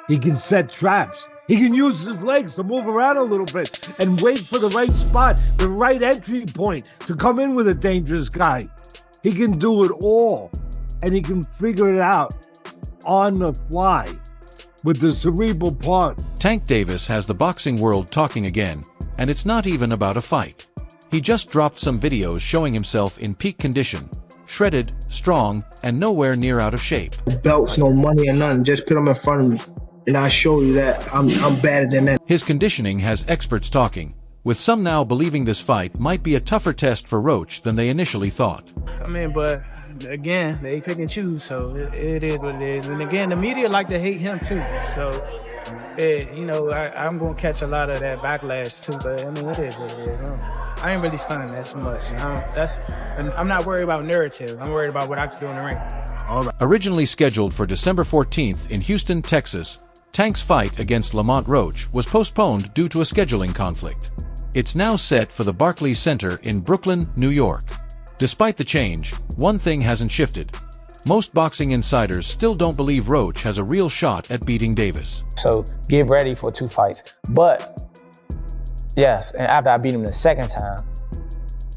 He can set traps. He can use his legs to move around a little bit and wait for the right spot, the right entry point to come in with a dangerous guy. He can do it all, and he can figure it out on the fly with the cerebral part. Tank Davis has the boxing world talking again, and it's not even about a fight. He just dropped some videos showing himself in peak condition, shredded, strong, and nowhere near out of shape. Belts, no money or nothing, just put them in front of me, and I'll show you that I'm better than that. His conditioning has experts talking, with some now believing this fight might be a tougher test for Roach than they initially thought. I mean, but again, they pick and choose, so it is what it is. And again, the media like to hate him too, so you know, I'm gonna catch a lot of that backlash too. But I mean, it is what it is. I ain't really stunning that so much. I'm not worried about narrative. I'm worried about what I can do in the ring. All right. Originally scheduled for December 14th in Houston, Texas, Tank's fight against Lamont Roach was postponed due to a scheduling conflict. It's now set for the Barclays Center in Brooklyn, New York. Despite the change, one thing hasn't shifted. Most boxing insiders still don't believe Roach has a real shot at beating Davis. So get ready for 2 fights. But yes, and after I beat him the second time,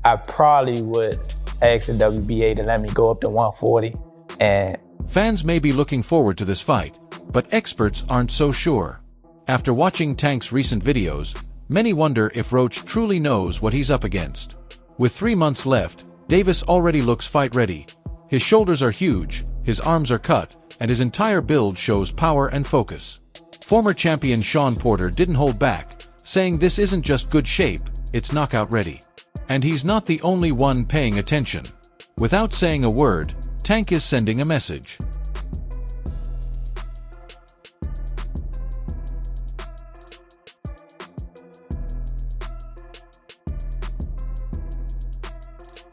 I probably would ask the WBA to let me go up to 140. And fans may be looking forward to this fight, but experts aren't so sure. After watching Tank's recent videos, many wonder if Roach truly knows what he's up against. With 3 months left, Davis already looks fight-ready. His shoulders are huge, his arms are cut, and his entire build shows power and focus. Former champion Shawn Porter didn't hold back, saying this isn't just good shape, it's knockout ready. And he's not the only one paying attention. Without saying a word, Tank is sending a message.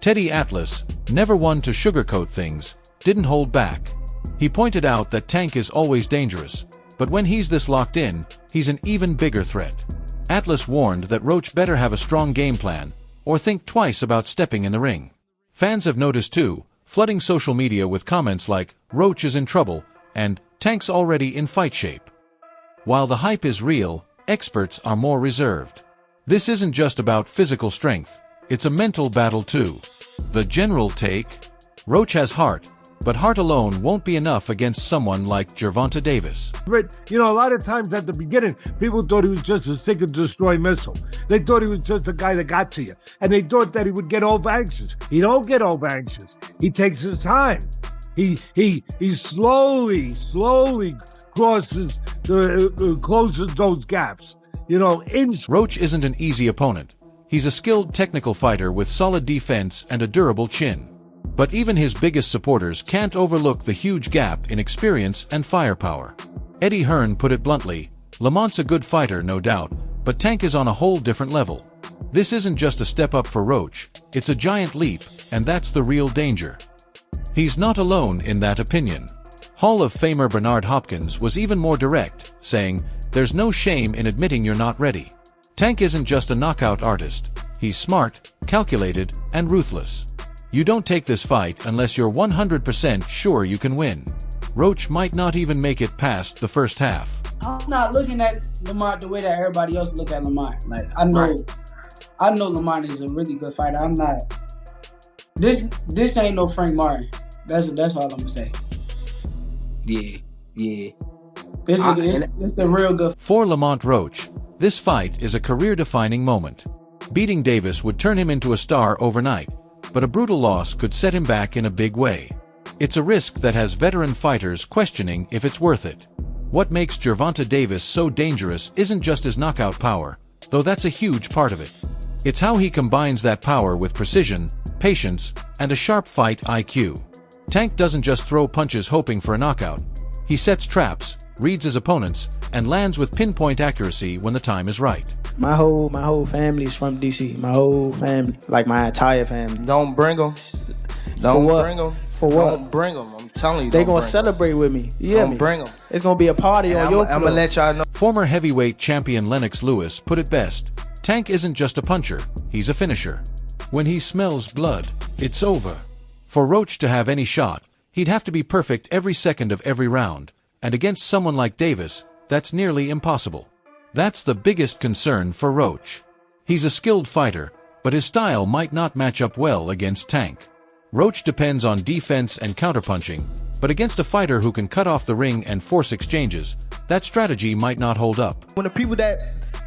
Teddy Atlas, never one to sugarcoat things, didn't hold back. He pointed out that Tank is always dangerous, but when he's this locked in, he's an even bigger threat. Atlas warned that Roach better have a strong game plan, or think twice about stepping in the ring. Fans have noticed too, flooding social media with comments like, "Roach is in trouble," and "Tank's already in fight shape." While the hype is real, experts are more reserved. This isn't just about physical strength, it's a mental battle too. The general take? Roach has heart, but heart alone won't be enough against someone like Gervonta Davis. You know, a lot of times at the beginning, people thought he was just a seek and destroy missile. They thought he was just a guy that got to you. And they thought that he would get over anxious. He don't get over anxious. He takes his time. He slowly closes those gaps. You know, Roach isn't an easy opponent. He's a skilled technical fighter with solid defense and a durable chin. But even his biggest supporters can't overlook the huge gap in experience and firepower. Eddie Hearn put it bluntly, "Lamont's a good fighter, no doubt, but Tank is on a whole different level. This isn't just a step up for Roach, it's a giant leap, and that's the real danger." He's not alone in that opinion. Hall of Famer Bernard Hopkins was even more direct, saying, "There's no shame in admitting you're not ready." Tank isn't just a knockout artist, he's smart, calculated, and ruthless. You don't take this fight unless you're 100% sure you can win. Roach might not even make it past the first half. I'm not looking at Lamont the way that everybody else look at Lamont. Like, I know Lamont is a really good fighter. I'm not. This ain't no Frank Martin. That's all I'm gonna say. Yeah. It's the real good. For Lamont Roach, this fight is a career-defining moment. Beating Davis would turn him into a star overnight, but a brutal loss could set him back in a big way. It's a risk that has veteran fighters questioning if it's worth it. What makes Gervonta Davis so dangerous isn't just his knockout power, though that's a huge part of it. It's how he combines that power with precision, patience, and a sharp fight IQ. Tank doesn't just throw punches hoping for a knockout. He sets traps, reads his opponents, and lands with pinpoint accuracy when the time is right. My whole family is from DC. My whole family, like my entire family. Don't bring them. Don't bring them. For what? Don't bring them. I'm telling you. They gonna celebrate with me. Yeah, don't bring them. It's gonna be a party on your floor. I'm gonna let y'all know. Former heavyweight champion Lennox Lewis put it best. Tank isn't just a puncher, he's a finisher. When he smells blood, it's over. For Roach to have any shot, he'd have to be perfect every second of every round, and against someone like Davis, that's nearly impossible. That's the biggest concern for Roach. He's a skilled fighter, but his style might not match up well against Tank. Roach depends on defense and counterpunching, but against a fighter who can cut off the ring and force exchanges, that strategy might not hold up. When the people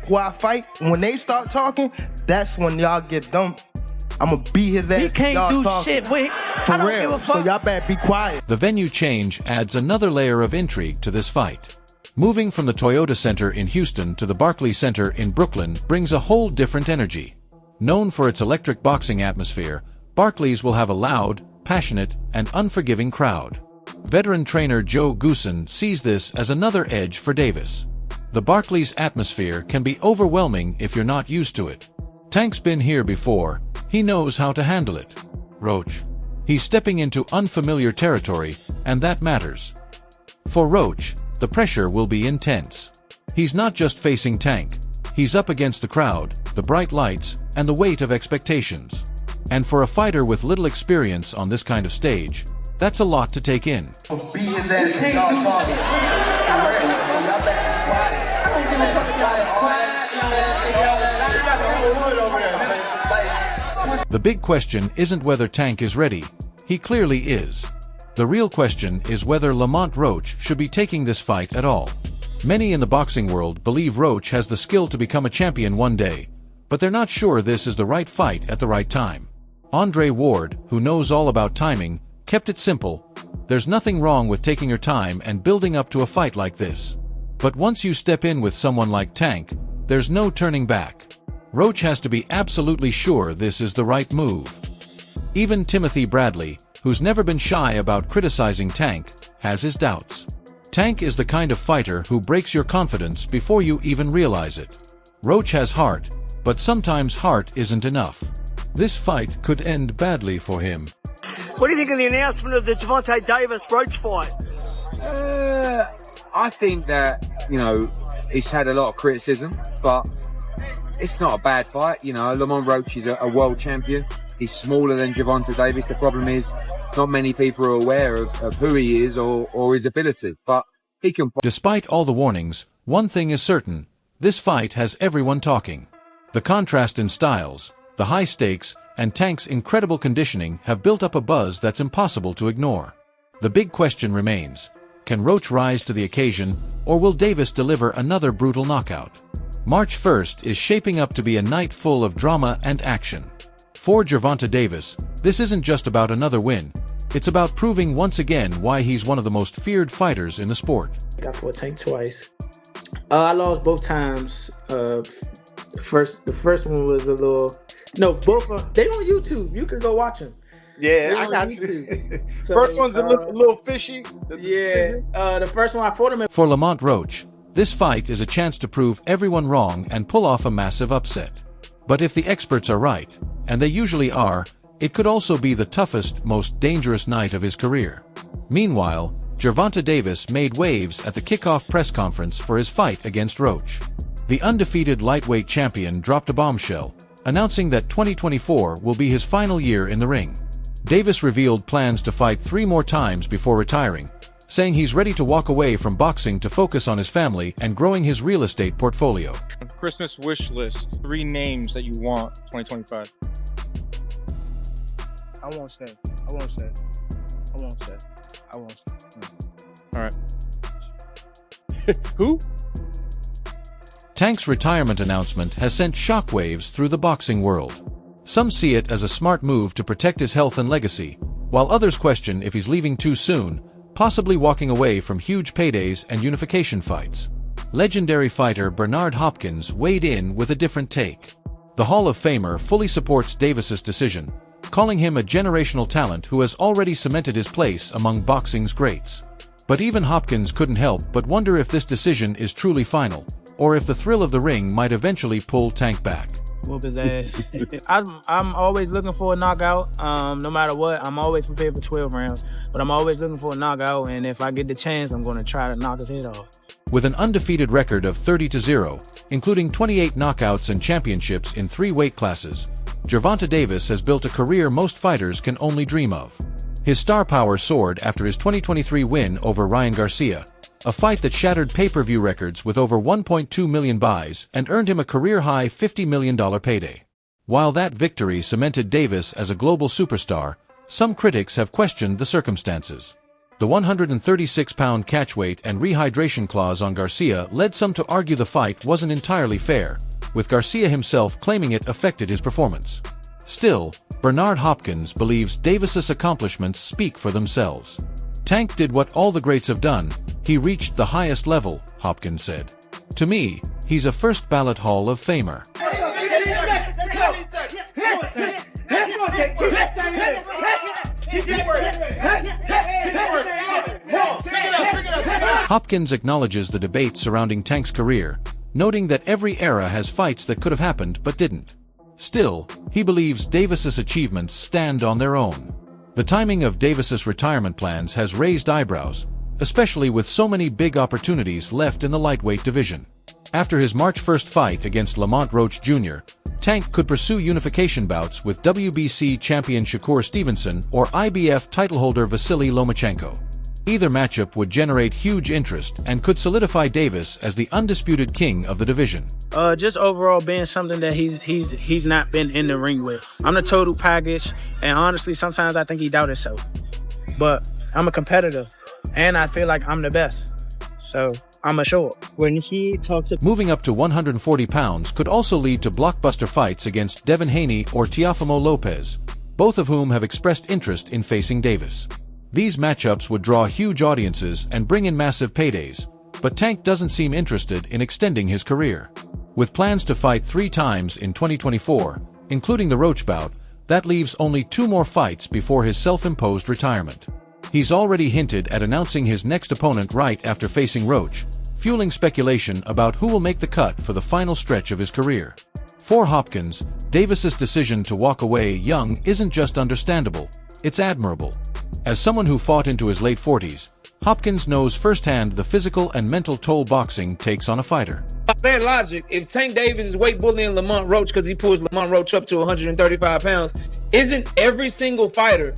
who I fight, when they start talking, that's when y'all get dumped. I'ma beat his ass. He can't y'all do talking. shit with. For I don't real. give a fuck. So y'all better be quiet. The venue change adds another layer of intrigue to this fight. Moving from the Toyota Center in Houston to the Barclays Center in Brooklyn brings a whole different energy. Known for its electric boxing atmosphere, Barclays will have a loud, passionate, and unforgiving crowd. Veteran trainer Joe Goosen sees this as another edge for Davis. The Barclays atmosphere can be overwhelming if you're not used to it. Tank's been here before, he knows how to handle it. Roach. He's stepping into unfamiliar territory, and that matters. For Roach, the pressure will be intense. He's not just facing Tank, he's up against the crowd, the bright lights, and the weight of expectations. And for a fighter with little experience on this kind of stage, that's a lot to take in. Beat his ass and y'all talking. For real. So y'all better be quiet. I don't give a fuck about The big question isn't whether Tank is ready. He clearly is. The real question is whether Lamont Roach should be taking this fight at all. Many in the boxing world believe Roach has the skill to become a champion one day, but they're not sure this is the right fight at the right time. Andre Ward, who knows all about timing, kept it simple. There's nothing wrong with taking your time and building up to a fight like this. But once you step in with someone like Tank, there's no turning back. Roach has to be absolutely sure this is the right move. Even Timothy Bradley, who's never been shy about criticizing Tank, has his doubts. Tank is the kind of fighter who breaks your confidence before you even realize it. Roach has heart, but sometimes heart isn't enough. This fight could end badly for him. What do you think of the announcement of the Gervonta Davis Roach fight? I think that, he's had a lot of criticism, but it's not a bad fight. Lamont Roach is a world champion. He's smaller than Gervonta Davis. The problem is not many people are aware of who he is or his ability, but he can. Despite all the warnings, one thing is certain. This fight has everyone talking. The contrast in styles, the high stakes, and Tank's incredible conditioning have built up a buzz that's impossible to ignore. The big question remains, can Roach rise to the occasion, or will Davis deliver another brutal knockout? March 1st is shaping up to be a night full of drama and action. For Gervonta Davis, this isn't just about another win, it's about proving once again why he's one of the most feared fighters in the sport. Got fought Tank twice. I lost both times. The first one was a little... No, both of them. They on YouTube. You can go watch them. Yeah, I got you. So, first one's a little fishy. The first one I fought him. For Lamont Roach, this fight is a chance to prove everyone wrong and pull off a massive upset. But if the experts are right, and they usually are, it could also be the toughest, most dangerous night of his career. Meanwhile, Gervonta Davis made waves at the kickoff press conference for his fight against Roach. The undefeated lightweight champion dropped a bombshell, announcing that 2024 will be his final year in the ring. Davis revealed plans to fight 3 more times before retiring, saying he's ready to walk away from boxing to focus on his family and growing his real estate portfolio. Christmas wish list, 3 names that you want 2025. I won't say. All right. Who? Tank's retirement announcement has sent shockwaves through the boxing world. Some see it as a smart move to protect his health and legacy, while others question if he's leaving too soon, possibly walking away from huge paydays and unification fights. Legendary fighter Bernard Hopkins weighed in with a different take. The Hall of Famer fully supports Davis's decision, calling him a generational talent who has already cemented his place among boxing's greats. But even Hopkins couldn't help but wonder if this decision is truly final, or if the thrill of the ring might eventually pull Tank back. Whoop his ass. I'm always looking for a knockout. No matter what, I'm always prepared for 12 rounds. But I'm always looking for a knockout, and if I get the chance, I'm going to try to knock his head off. With an undefeated record of 30-0, including 28 knockouts and championships in 3 weight classes, Gervonta Davis has built a career most fighters can only dream of. His star power soared after his 2023 win over Ryan Garcia, a fight that shattered pay-per-view records with over 1.2 million buys and earned him a career-high $50 million payday. While that victory cemented Davis as a global superstar, some critics have questioned the circumstances. The 136-pound catchweight and rehydration clause on Garcia led some to argue the fight wasn't entirely fair, with Garcia himself claiming it affected his performance. Still, Bernard Hopkins believes Davis's accomplishments speak for themselves. Tank did what all the greats have done. He reached the highest level, Hopkins said. To me, he's a first-ballot Hall of Famer. Hopkins acknowledges the debate surrounding Tank's career, noting that every era has fights that could have happened but didn't. Still, he believes Davis's achievements stand on their own. The timing of Davis's retirement plans has raised eyebrows, especially with so many big opportunities left in the lightweight division. After his March 1st fight against Lamont Roach Jr., Tank could pursue unification bouts with WBC champion Shakur Stevenson or IBF titleholder Vasily Lomachenko. Either matchup would generate huge interest and could solidify Davis as the undisputed king of the division. Just overall being something that he's not been in the ring with. I'm the total package, and honestly, sometimes I think he doubts himself. But I'm a competitor, and I feel like I'm the best. So I'm assured. When he talks about moving up to 140 pounds could also lead to blockbuster fights against Devin Haney or Teofimo Lopez, both of whom have expressed interest in facing Davis. These matchups would draw huge audiences and bring in massive paydays, but Tank doesn't seem interested in extending his career. With plans to fight 3 times in 2024, including the Roach bout, that leaves only 2 more fights before his self-imposed retirement. He's already hinted at announcing his next opponent right after facing Roach, fueling speculation about who will make the cut for the final stretch of his career. For Hopkins, Davis's decision to walk away young isn't just understandable, it's admirable. As someone who fought into his late 40s, Hopkins knows firsthand the physical and mental toll boxing takes on a fighter. By that logic, if Tank Davis is weight bullying Lamont Roach because he pulls Lamont Roach up to 135 pounds, isn't every single fighter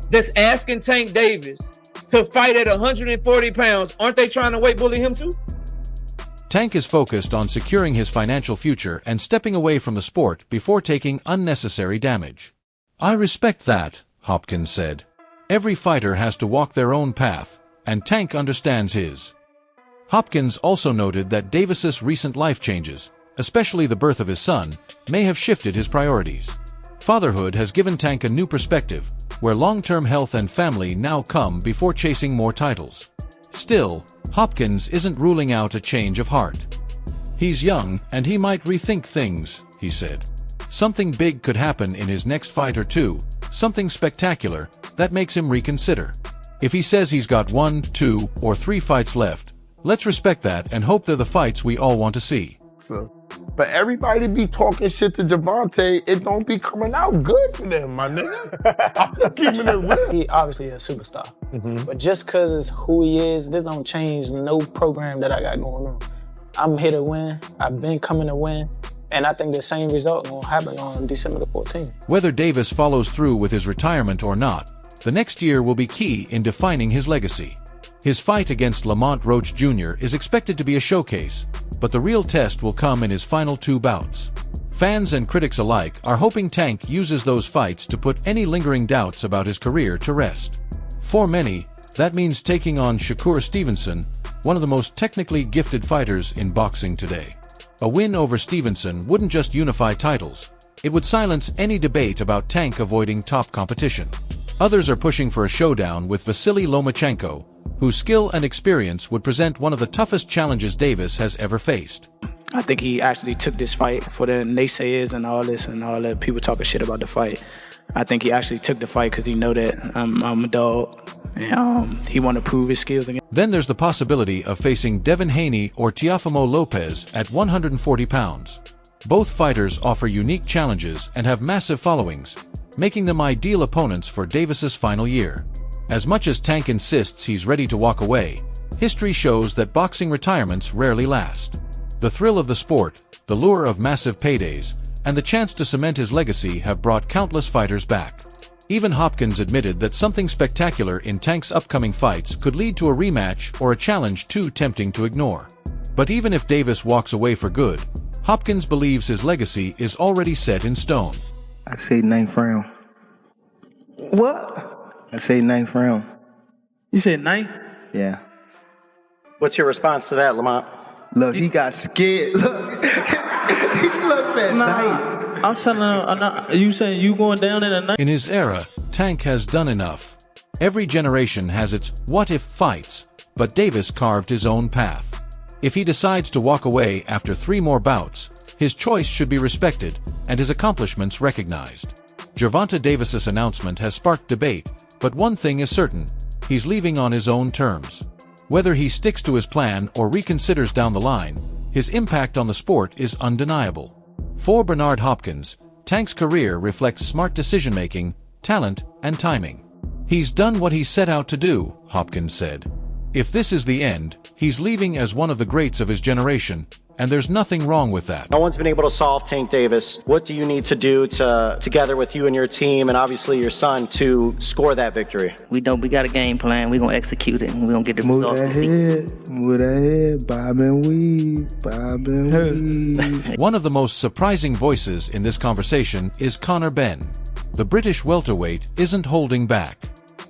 that's asking Tank Davis to fight at 140 pounds, aren't they trying to weight bully him too? Tank is focused on securing his financial future and stepping away from the sport before taking unnecessary damage. I respect that, Hopkins said. Every fighter has to walk their own path, and Tank understands his. Hopkins also noted that Davis's recent life changes, especially the birth of his son, may have shifted his priorities. Fatherhood has given Tank a new perspective, where long-term health and family now come before chasing more titles. Still, Hopkins isn't ruling out a change of heart. He's young, and he might rethink things, he said. Something big could happen in his next fight or two, something spectacular, that makes him reconsider. If he says he's got 1, 2, or 3 fights left, let's respect that and hope they're the fights we all want to see. But everybody be talking shit to Gervonta, it don't be coming out good for them, my nigga. I'm keeping it real. He obviously a superstar. But just because it's who he is, this don't change no program that I got going on. I'm here to win. I've been coming to win. And I think the same result will happen on December the 14th. Whether Davis follows through with his retirement or not, the next year will be key in defining his legacy. His fight against Lamont Roach Jr. is expected to be a showcase, but the real test will come in his final 2 bouts. Fans and critics alike are hoping Tank uses those fights to put any lingering doubts about his career to rest. For many, that means taking on Shakur Stevenson, one of the most technically gifted fighters in boxing today. A win over Stevenson wouldn't just unify titles, it would silence any debate about Tank avoiding top competition. Others are pushing for a showdown with Vasily Lomachenko, whose skill and experience would present one of the toughest challenges Davis has ever faced. I think he actually took this fight for the naysayers and all the people talking shit about the fight. I think he actually took the fight because he know that I'm a dog, and he want to prove his skills again. Then there's the possibility of facing Devin Haney or Teofimo Lopez at 140 pounds. Both fighters offer unique challenges and have massive followings, making them ideal opponents for Davis's final year. As much as Tank insists he's ready to walk away, history shows that boxing retirements rarely last. The thrill of the sport, the lure of massive paydays, and the chance to cement his legacy have brought countless fighters back. Even Hopkins admitted that something spectacular in Tank's upcoming fights could lead to a rematch or a challenge too tempting to ignore. But even if Davis walks away for good, Hopkins believes his legacy is already set in stone. I say 9th round. What? I say 9th round. You said 9? Yeah. What's your response to that, Lamont? Look, he got scared. Look, he looked at night. I'm telling you, you saying you going down in a night? In his era, Tank has done enough. Every generation has its what-if fights, but Davis carved his own path. If he decides to walk away after 3 more bouts, his choice should be respected and his accomplishments recognized. Gervonta Davis's announcement has sparked debate, but one thing is certain: he's leaving on his own terms. Whether he sticks to his plan or reconsiders down the line, his impact on the sport is undeniable. For Bernard Hopkins, Tank's career reflects smart decision-making, talent, and timing. He's done what he set out to do, Hopkins said. If this is the end, he's leaving as one of the greats of his generation, and there's nothing wrong with that. No one's been able to solve Tank Davis. What do you need to do together with you and your team and obviously your son to score that victory? We got a game plan. We're going to execute it, and we're going to get the Move results. move that head, bob and weave. One of the most surprising voices in this conversation is Conor Benn. The British welterweight isn't holding back.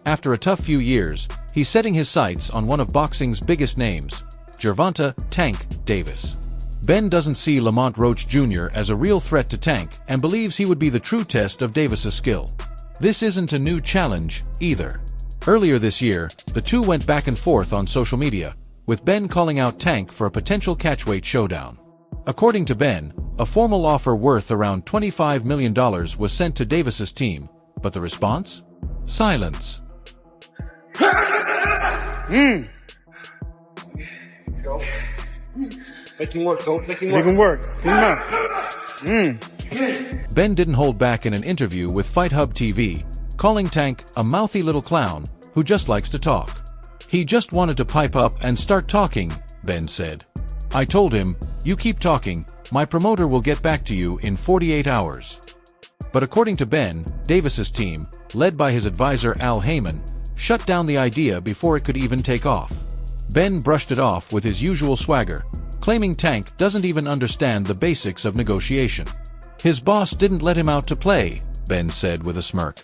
After a tough few years, he's setting his sights on one of boxing's biggest names, Gervonta "Tank" Davis. Ben doesn't see Lamont Roach Jr. as a real threat to Tank and believes he would be the true test of Davis's skill. This isn't a new challenge, either. Earlier this year, the two went back and forth on social media, with Ben calling out Tank for a potential catchweight showdown. According to Ben, a formal offer worth around $25 million was sent to Davis's team, but the response? Silence. Go. Make him work, go. Make him work. Ben didn't hold back in an interview with Fight Hub TV, calling Tank a mouthy little clown who just likes to talk. He just wanted to pipe up and start talking, Ben said. I told him, you keep talking, my promoter will get back to you in 48 hours. But according to Ben, Davis's team, led by his advisor Al Heyman, shut down the idea before it could even take off. Ben brushed it off with his usual swagger, claiming Tank doesn't even understand the basics of negotiation. His boss didn't let him out to play, Ben said with a smirk.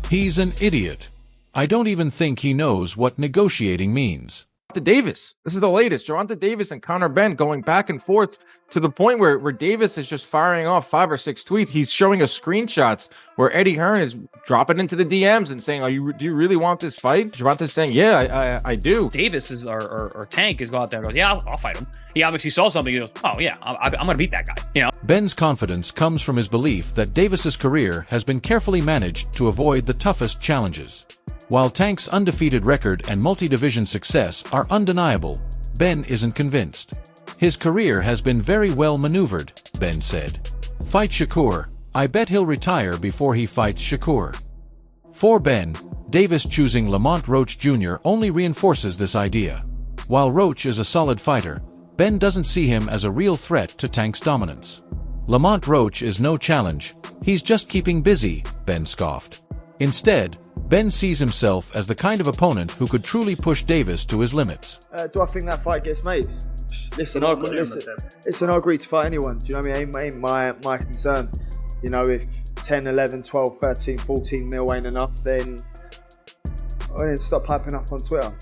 He's an idiot. I don't even think he knows what negotiating means. Davis. This is the latest. Gervonta Davis and Conor Benn going back and forth to the point where Davis is just firing off 5 or 6 tweets. He's showing us screenshots where Eddie Hearn is dropping into the DMs and saying, do you really want this fight? Gervonta's saying, yeah, I do. Davis is or Tank is go out there and goes, yeah, I'll fight him. He obviously saw something. He goes, oh yeah, I'm going to beat that guy. You know. Ben's confidence comes from his belief that Davis's career has been carefully managed to avoid the toughest challenges. While Tank's undefeated record and multi-division success are undeniable, Ben isn't convinced. His career has been very well maneuvered, Ben said. Fight Shakur. I bet he'll retire before he fights Shakur. For Ben, Davis choosing Lamont Roach Jr. only reinforces this idea. While Roach is a solid fighter, Ben doesn't see him as a real threat to Tank's dominance. Lamont Roach is no challenge, he's just keeping busy, Ben scoffed. Instead, Ben sees himself as the kind of opponent who could truly push Davis to his limits. Do I think that fight gets made? Listen, I agree to fight anyone. Do you know what I mean? Ain't my concern. You know, if 10, 11, 12, 13, 14 mil ain't enough, then stop piping up on Twitter. Do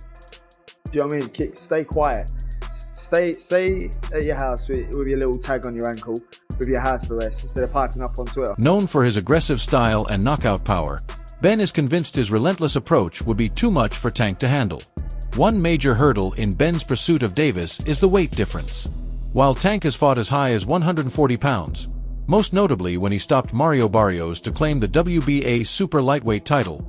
you know what I mean? Stay quiet. Stay at your house with your little tag on your ankle, with your house arrest, instead of piping up on Twitter. Known for his aggressive style and knockout power, Ben is convinced his relentless approach would be too much for Tank to handle. One major hurdle in Ben's pursuit of Davis is the weight difference. While Tank has fought as high as 140 pounds, most notably when he stopped Mario Barrios to claim the WBA super lightweight title,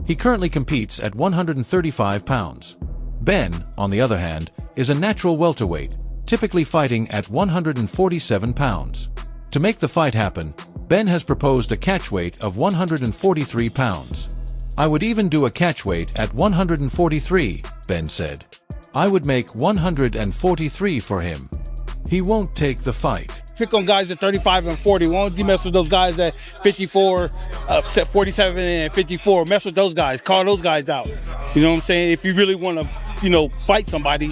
he currently competes at 135 pounds. Ben, on the other hand, is a natural welterweight, typically fighting at 147 pounds. To make the fight happen, Ben has proposed a catchweight of 143 pounds. I would even do a catchweight at 143, Ben said. I would make 143 for him. He won't take the fight. pick on guys at 35 and 40. We won't mess with those guys at 54, 47 and 54. Mess with those guys. Call those guys out. You know what I'm saying? If you really want to, fight somebody,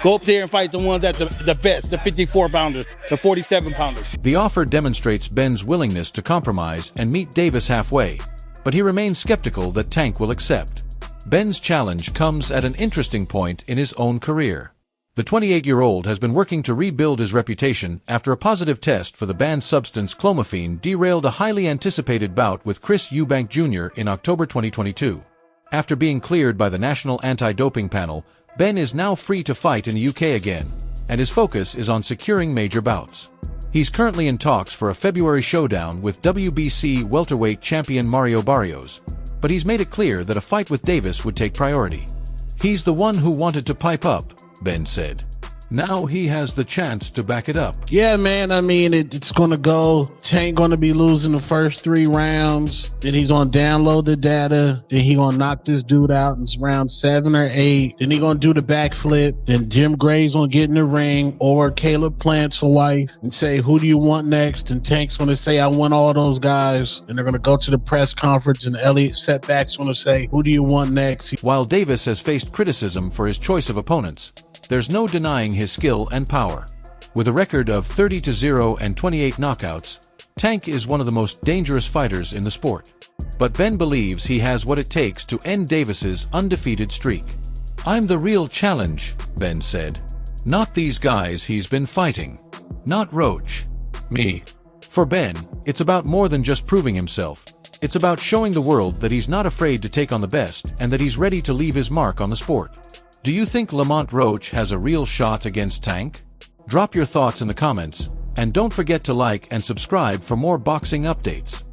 go up there and fight the one that's the best, the 54-pounders, the 47-pounders. The offer demonstrates Ben's willingness to compromise and meet Davis halfway, but he remains skeptical that Tank will accept. Ben's challenge comes at an interesting point in his own career. The 28-year-old has been working to rebuild his reputation after a positive test for the banned substance clomiphene derailed a highly anticipated bout with Chris Eubank Jr. in October 2022. After being cleared by the National Anti-Doping Panel, Ben is now free to fight in the UK again, and his focus is on securing major bouts. He's currently in talks for a February showdown with WBC welterweight champion Mario Barrios, but he's made it clear that a fight with Davis would take priority. He's the one who wanted to pipe up, Ben said. Now he has the chance to back it up. Yeah, man. I mean, it's going to go. Tank going to be losing the first 3 rounds. Then he's going to download the data. Then he going to knock this dude out in round 7 or 8. Then he going to do the backflip. Then Jim Gray's going to get in the ring, or Caleb Plant's wife, and say, who do you want next? And Tank's going to say, I want all those guys. And they're going to go to the press conference, and Elliot Setback's going to say, who do you want next? While Davis has faced criticism for his choice of opponents, there's no denying his skill and power. With a record of 30-0 and 28 knockouts, Tank is one of the most dangerous fighters in the sport. But Ben believes he has what it takes to end Davis's undefeated streak. I'm the real challenge, Ben said. Not these guys he's been fighting. Not Roach. Me. For Ben, it's about more than just proving himself. It's about showing the world that he's not afraid to take on the best and that he's ready to leave his mark on the sport. Do you think Lamont Roach has a real shot against Tank? Drop your thoughts in the comments, and don't forget to like and subscribe for more boxing updates.